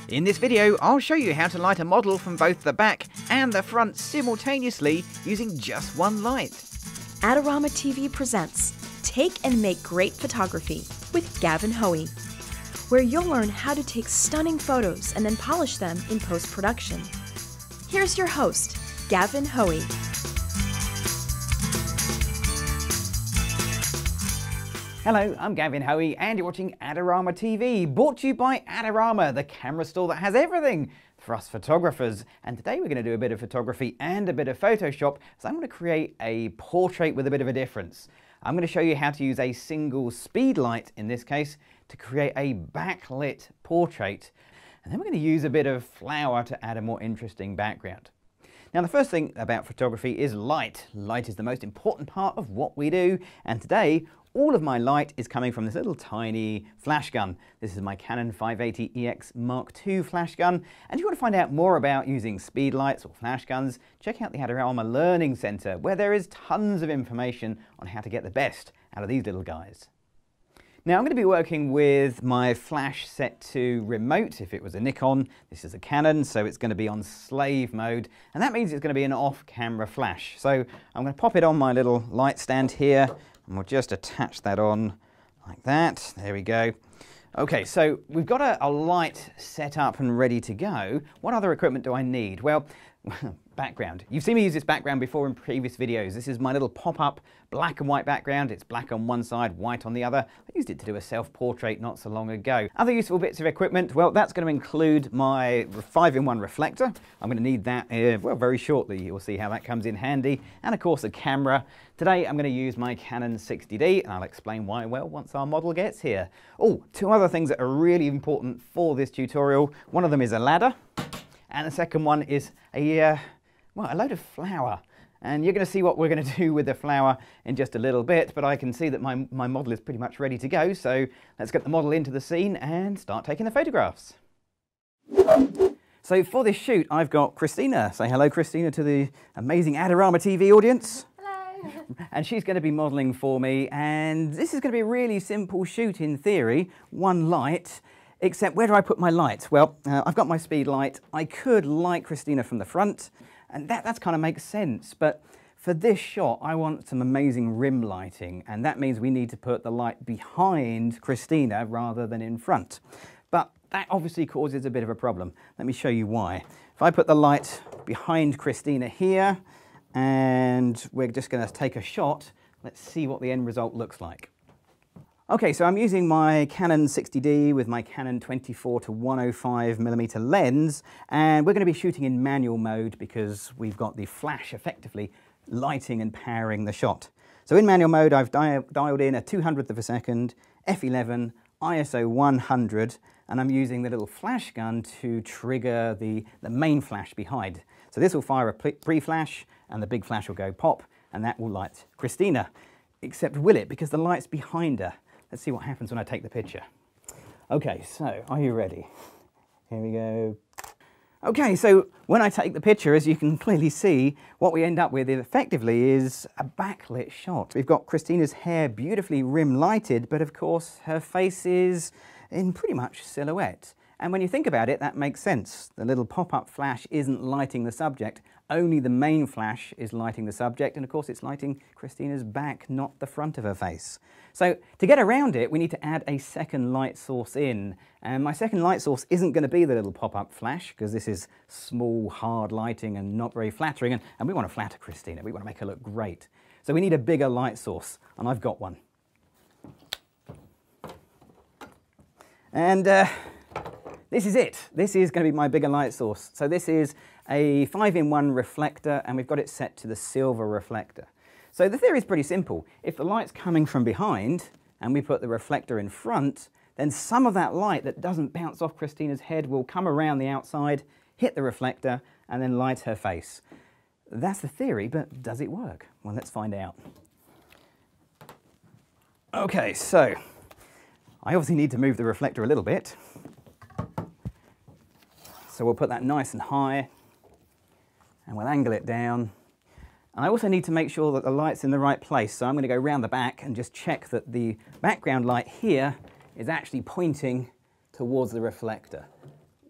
In this video, I'll show you how to light a model from both the back and the front simultaneously using just one light. Adorama TV presents Take and Make Great Photography with Gavin Hoey, where you'll learn how to take stunning photos and then polish them in post-production. Here's your host, Gavin Hoey. Hello, I'm Gavin Hoey and you're watching Adorama TV, brought to you by Adorama, the camera store that has everything for us photographers. And today we're going to do a bit of photography and a bit of Photoshop, so I'm going to create a portrait with a bit of a difference. I'm going to show you how to use a single speed light, in this case, to create a backlit portrait. And then we're going to use a bit of flower to add a more interesting background. Now, the first thing about photography is light. Light is the most important part of what we do, and today all of my light is coming from this little tiny flash gun. This is my Canon 580EX Mark II flash gun, and if you want to find out more about using speed lights or flash guns, check out the Adorama Learning Center, where there is tons of information on how to get the best out of these little guys. Now, I'm going to be working with my flash set to remote. If it was a Nikon, this is a Canon, so it's going to be on slave mode, and that means it's going to be an off-camera flash. So I'm going to pop it on my little light stand here, and we'll just attach that on like that. There we go. Okay, so we've got a light set up and ready to go. What other equipment do I need? Well, background. You've seen me use this background before in previous videos. This is my little pop-up black and white background. It's black on one side, white on the other. I used it to do a self-portrait not so long ago. Other useful bits of equipment, well, that's going to include my 5-in-1 reflector. I'm going to need that, well, very shortly. You'll see how that comes in handy. And of course, a camera. Today, I'm going to use my Canon 60D, and I'll explain why, well, once our model gets here. Oh, two other things that are really important for this tutorial. One of them is a ladder, and the second one is a load of flour. And you're going to see what we're going to do with the flour in just a little bit, but I can see that my model is pretty much ready to go, so let's get the model into the scene and start taking the photographs. So for this shoot, I've got Christina. Say hello, Christina, to the amazing Adorama TV audience. Hello. And she's going to be modelling for me, and this is going to be a really simple shoot in theory, one light. Except where do I put my light? Well, I've got my speed light. I could light Christina from the front, and that kind of makes sense. But for this shot, I want some amazing rim lighting, and that means we need to put the light behind Christina rather than in front. But that obviously causes a bit of a problem. Let me show you why. If I put the light behind Christina here, and we're just going to take a shot, let's see what the end result looks like. Okay, so I'm using my Canon 60D with my Canon 24 to 105mm lens, and we're going to be shooting in manual mode because we've got the flash effectively lighting and powering the shot. So in manual mode, I've dialed in a 200th of a second, f11, ISO 100, and I'm using the little flash gun to trigger the main flash behind. So this will fire a pre-flash, and the big flash will go pop, and that will light Christina. Except will it? Because the light's behind her. Let's see what happens when I take the picture. Okay, so are you ready? Here we go. Okay, so when I take the picture, as you can clearly see, what we end up with effectively is a backlit shot. We've got Christina's hair beautifully rim lighted, but of course her face is in pretty much silhouette. And when you think about it, that makes sense. The little pop-up flash isn't lighting the subject, only the main flash is lighting the subject, and of course it's lighting Christina's back, not the front of her face. So to get around it, we need to add a second light source in. And my second light source isn't going to be the little pop-up flash, because this is small, hard lighting and not very flattering, and we want to flatter Christina, we want to make her look great. So we need a bigger light source, and I've got one. And this is it. This is going to be my bigger light source. So this is a 5-in-1 reflector, and we've got it set to the silver reflector. So the theory is pretty simple. If the light's coming from behind and we put the reflector in front, then some of that light that doesn't bounce off Christina's head will come around the outside, hit the reflector, and then light her face. That's the theory, but does it work? Well, let's find out. Okay, so I obviously need to move the reflector a little bit. So we'll put that nice and high, and we'll angle it down. And I also need to make sure that the light's in the right place, so I'm going to go round the back and just check that the background light here is actually pointing towards the reflector.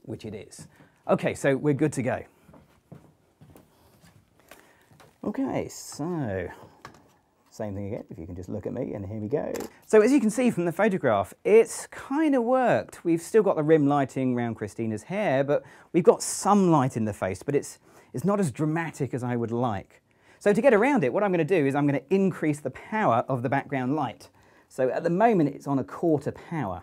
which it is. Okay, so we're good to go. Okay, so same thing again, if you can just look at me, and here we go. So as you can see from the photograph, it's kind of worked. We've still got the rim lighting around Christina's hair, but we've got some light in the face, but it's not as dramatic as I would like. So to get around it, what I'm going to do is I'm going to increase the power of the background light. So at the moment it's on 1/4 power.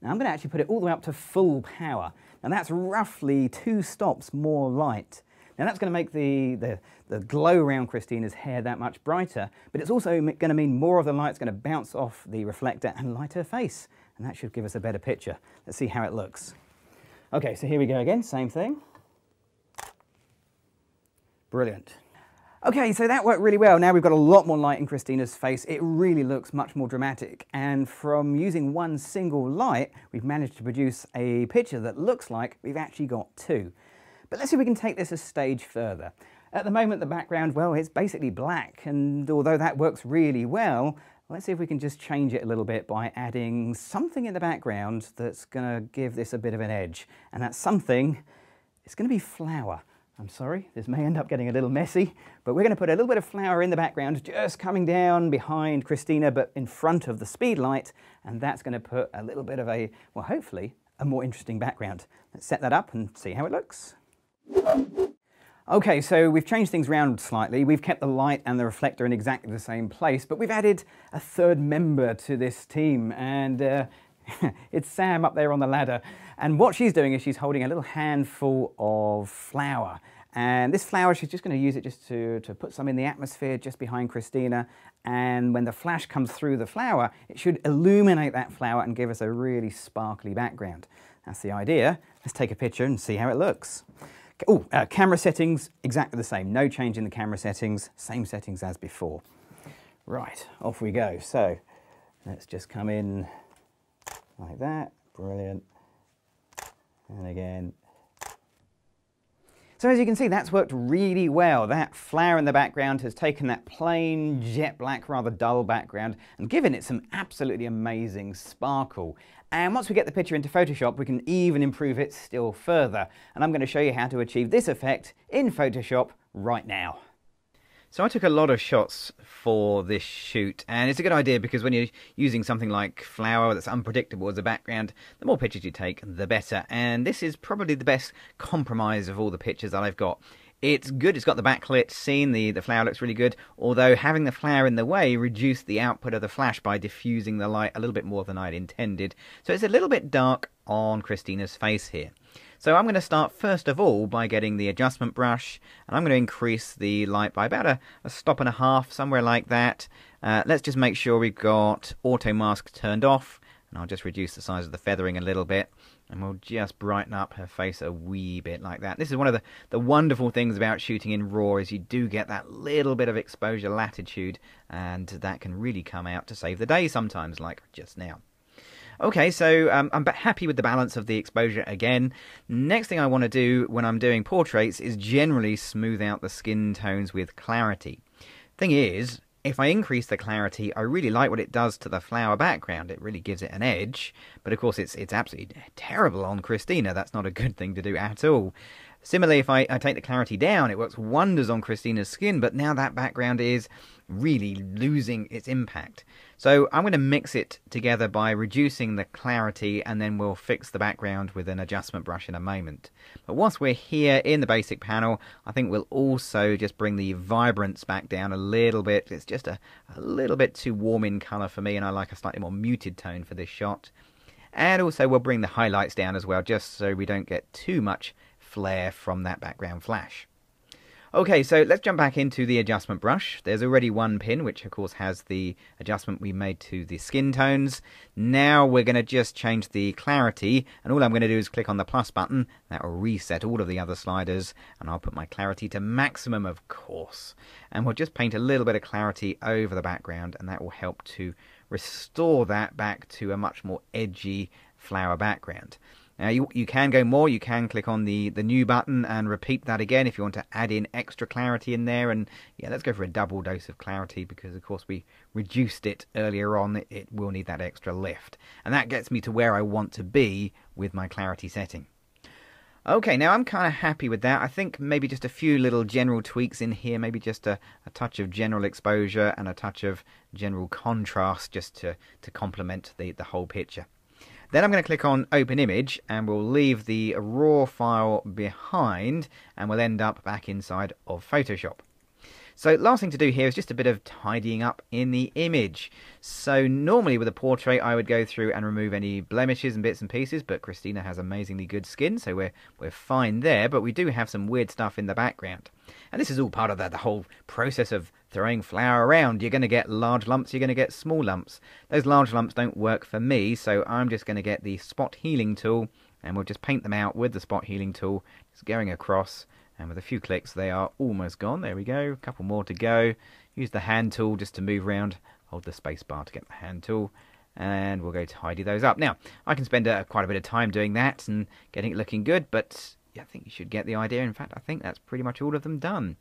Now I'm going to actually put it all the way up to full power. Now that's roughly 2 stops more light. Now that's going to make the glow around Christina's hair that much brighter, but it's also going to mean more of the light's going to bounce off the reflector and light her face, and that should give us a better picture. Let's see how it looks. Okay, so here we go again, same thing. Brilliant. Okay, so that worked really well. Now we've got a lot more light in Christina's face. It really looks much more dramatic, and from using one single light, we've managed to produce a picture that looks like we've actually got 2. But let's see if we can take this a stage further. At the moment, the background, well, it's basically black, and although that works really well, let's see if we can just change it a little bit by adding something in the background that's going to give this a bit of an edge. And that something is going to be flour. I'm sorry, this may end up getting a little messy, but we're going to put a little bit of flour in the background, just coming down behind Christina, but in front of the speed light, and that's going to put a little bit of a, well, hopefully, a more interesting background. Let's set that up and see how it looks. Okay, so we've changed things around slightly. We've kept the light and the reflector in exactly the same place, but we've added a 3rd member to this team, and it's Sam up there on the ladder. And what she's doing is she's holding a little handful of flour. And this flour, she's just going to use it just to put some in the atmosphere just behind Christina. And when the flash comes through the flour, it should illuminate that flour and give us a really sparkly background. That's the idea. Let's take a picture and see how it looks. Oh, camera settings, exactly the same. No change in the camera settings, same settings as before. Right, off we go. So let's just come in like that. Brilliant. And again. So as you can see, that's worked really well. That flower in the background has taken that plain jet black, rather dull background and given it some absolutely amazing sparkle. And once we get the picture into Photoshop, we can even improve it still further. And I'm going to show you how to achieve this effect in Photoshop right now. So I took a lot of shots for this shoot, and it's a good idea because when you're using something like flower that's unpredictable as a background, the more pictures you take, the better. And this is probably the best compromise of all the pictures that I've got. It's good, it's got the backlit scene, the flower looks really good, although having the flower in the way reduced the output of the flash by diffusing the light a little bit more than I'd intended. So it's a little bit dark on Christina's face here. So I'm going to start first of all by getting the adjustment brush, and I'm going to increase the light by about a stop and a half, somewhere like that. Let's just make sure we've got auto mask turned off, and I'll just reduce the size of the feathering a little bit, and we'll just brighten up her face a wee bit like that. This is one of the wonderful things about shooting in RAW is you do get that little bit of exposure latitude, and that can really come out to save the day sometimes, like just now. Okay, so I'm happy with the balance of the exposure again. Next thing I want to do when I'm doing portraits is generally smooth out the skin tones with clarity. Thing is, if I increase the clarity, I really like what it does to the flower background. It really gives it an edge, but of course it's absolutely terrible on Christina. That's not a good thing to do at all. Similarly, if I take the clarity down, it works wonders on Christina's skin, but now that background is really losing its impact. So I'm going to mix it together by reducing the clarity, and then we'll fix the background with an adjustment brush in a moment. But once we're here in the basic panel, I think we'll also just bring the vibrance back down a little bit. It's just a little bit too warm in colour for me, and I like a slightly more muted tone for this shot. And also we'll bring the highlights down as well, just so we don't get too much flare from that background flash. Okay, so let's jump back into the adjustment brush. There's already one pin, which of course has the adjustment we made to the skin tones. Now we're going to just change the clarity, and all I'm going to do is click on the plus button. That will reset all of the other sliders, and I'll put my clarity to maximum, of course. And we'll just paint a little bit of clarity over the background, and that will help to restore that back to a much more edgy flower background. Now you can go more, you can click on the new button and repeat that again if you want to add in extra clarity in there. And yeah, let's go for a double dose of clarity because of course we reduced it earlier on. It will need that extra lift. And that gets me to where I want to be with my clarity setting. Okay, now I'm kind of happy with that. I think maybe just a few little general tweaks in here, maybe just a touch of general exposure and a touch of general contrast just to complement the whole picture. Then I'm going to click on Open Image and we'll leave the raw file behind and we'll end up back inside of Photoshop. So last thing to do here is just a bit of tidying up in the image. So normally with a portrait I would go through and remove any blemishes and bits and pieces, but Christina has amazingly good skin, so we're fine there, but we do have some weird stuff in the background. And this is all part of the whole process of throwing flour around. You're going to get large lumps, you're going to get small lumps. Those large lumps don't work for me, so I'm just going to get the spot healing tool and we'll just paint them out with the spot healing tool, just going across. And with a few clicks, they are almost gone. There we go. A couple more to go. Use the hand tool just to move around. Hold the space bar to get the hand tool. And we'll go tidy those up. Now, I can spend quite a bit of time doing that and getting it looking good. But yeah, I think you should get the idea. In fact, I think that's pretty much all of them done.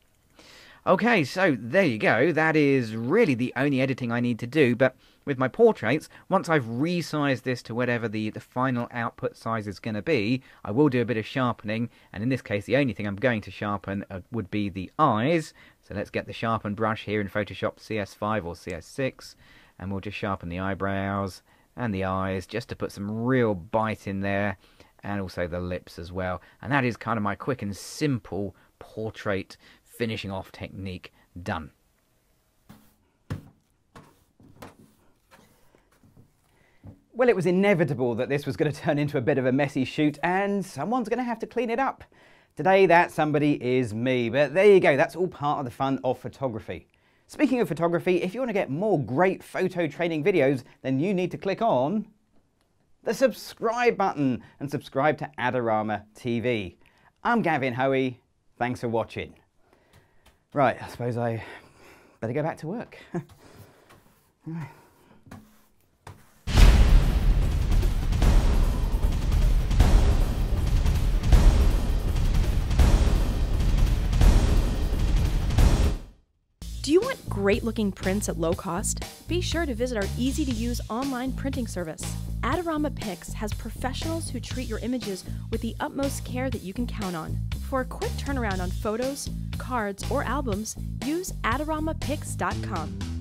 Okay, so there you go. That is really the only editing I need to do. But with my portraits, once I've resized this to whatever the final output size is going to be, I will do a bit of sharpening. And in this case, the only thing I'm going to sharpen would be the eyes. So let's get the sharpen brush here in Photoshop CS5 or CS6. And we'll just sharpen the eyebrows and the eyes just to put some real bite in there. And also the lips as well. And that is kind of my quick and simple portrait finishing off technique done. Well, it was inevitable that this was going to turn into a bit of a messy shoot and someone's going to have to clean it up. Today that somebody is me, but there you go, that's all part of the fun of photography. Speaking of photography, if you want to get more great photo training videos, then you need to click on the subscribe button and subscribe to Adorama TV. I'm Gavin Hoey, thanks for watching. Right, I suppose I better go back to work. Right. Do you want great looking prints at low cost? Be sure to visit our easy to use online printing service. Adorama Pix has professionals who treat your images with the utmost care that you can count on. For a quick turnaround on photos, cards, or albums, use AdoramaPix.com.